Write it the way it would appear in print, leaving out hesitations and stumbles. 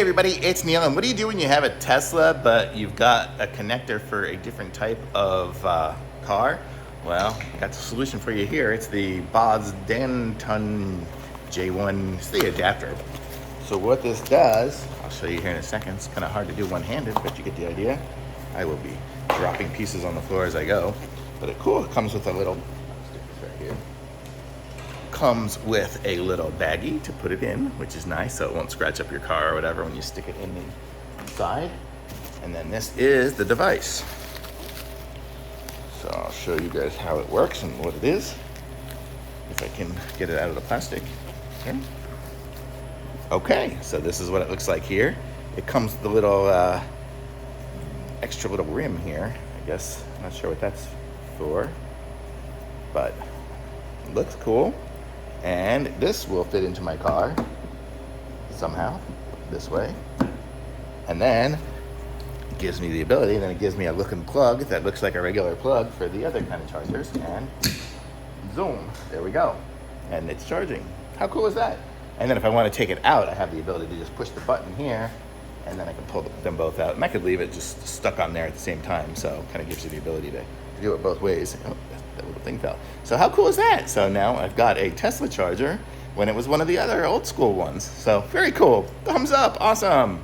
everybody, it's Neil, and what do you do when you have a Tesla but you've got a connector for a different type of car? Well, I got the solution for you here. It's the BOSDANTUN J1, it's the adapter. So what this does, I'll show you here in a second. It's kind of hard to do one-handed, but you get the idea. I will be dropping pieces on the floor as I go. But it comes with a little, I'll stick this right here. Comes with a little baggie to put it in, which is nice, so it won't scratch up your car or whatever when you stick it in the inside. And then this is the device. So I'll show you guys how it works and what it is, if I can get it out of the plastic. Okay, so this is what it looks like here. It comes with the little extra little rim here, I guess. I'm not sure what that's for, but it looks cool. And this will fit into my car somehow, this way. And then it gives me the ability, then it gives me a looking plug that looks like a regular plug for the other kind of chargers. And zoom, there we go. And it's charging. How cool is that? And then if I want to take it out, I have the ability to just push the button here, and then I can pull them both out. And I could leave it just stuck on there at the same time, so it kind of gives you the ability to do it both ways. Oh, that little thing fell. So how cool is that? So now I've got a Tesla charger when it was one of the other old school ones. So very cool. Thumbs up. Awesome.